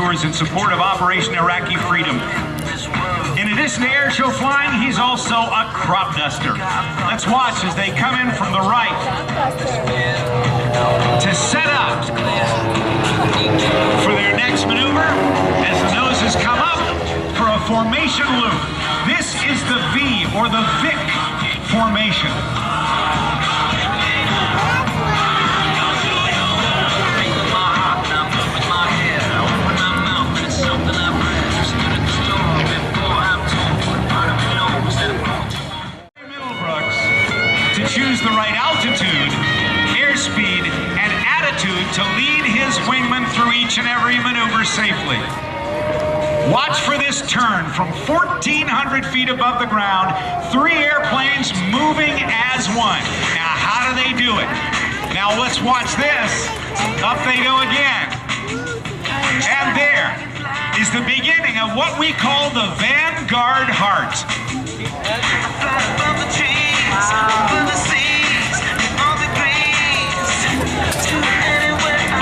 tours in support of Operation Iraqi Freedom. In addition to airshow flying, he's also a crop duster. Let's watch as they come in from the right to set up for their next maneuver as the noses come up for a formation loop. This is the V, or the Vic formation. Choose the right altitude, airspeed, and attitude to lead his wingman through each and every maneuver safely. Watch for this turn from 1,400 feet above the ground, 3 airplanes moving as one. Now, how do they do it? Now, let's watch this. Up they go again. And there is the beginning of what we call the Vanguard Heart.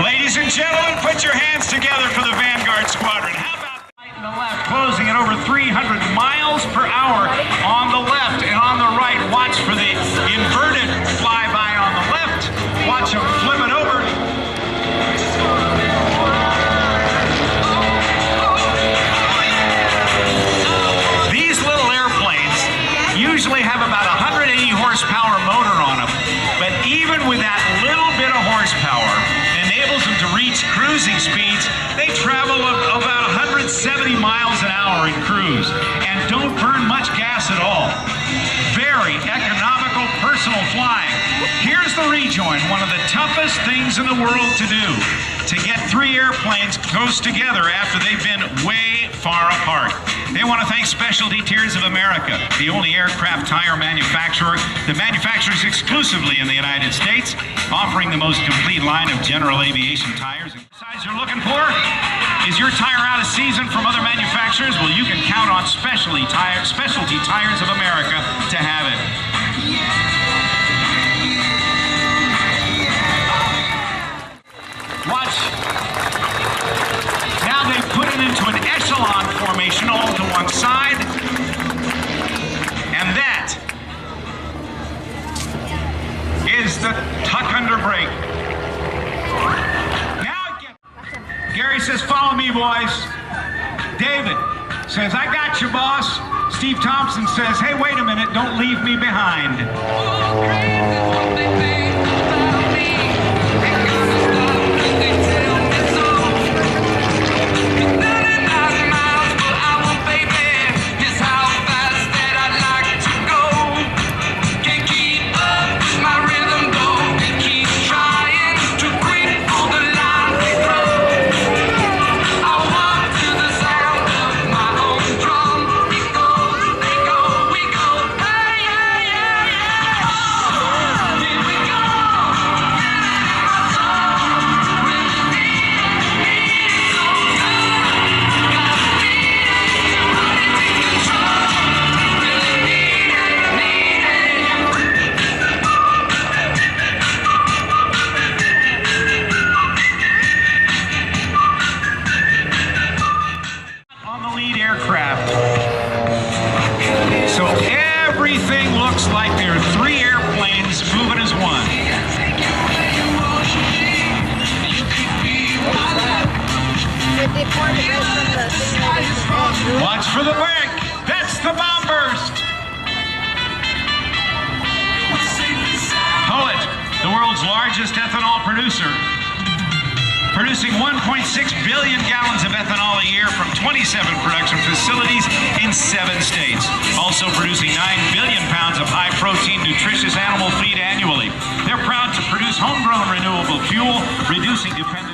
Ladies and gentlemen, put your hands together for the Vanguard Squadron. How about the right and the left, closing at over 300 miles per hour on the left, and on the right, watch for the inverted flyby on the left. Watch them flip it over. These little airplanes usually have about 180 horsepower motor on them, but even with that little bit of horsepower, enables them to reach cruising speeds. They travel about 170 miles an hour in cruise and don't burn much gas at all. Very economical personal flying. Here's the rejoin, one of the toughest things in the world to do, to get 3 airplanes close together after they've been way far apart. They want to thank Specialty Tires of America, the only aircraft tire manufacturer that manufactures exclusively in the United States, offering the most complete line of general aviation tires. The size you're looking for? Is your tire out of season from other manufacturers? Well, you can count on Specialty Tires of America to have it. Watch. Now they put it into an echelon formation all to one side. And that is the tuck under brake. Now Gary says, follow me, boys. David says, I got you, boss. Steve Thompson says, hey, wait a minute, don't leave me behind. So everything looks like there are 3 airplanes moving as one. Watch for the break. That's the bomb burst. Poet, the world's largest ethanol producer, producing 1.6 billion gallons of ethanol a year from 27 production facilities in 7 states. Also producing 9 billion pounds of high-protein, nutritious animal feed annually. They're proud to produce homegrown renewable fuel, reducing dependence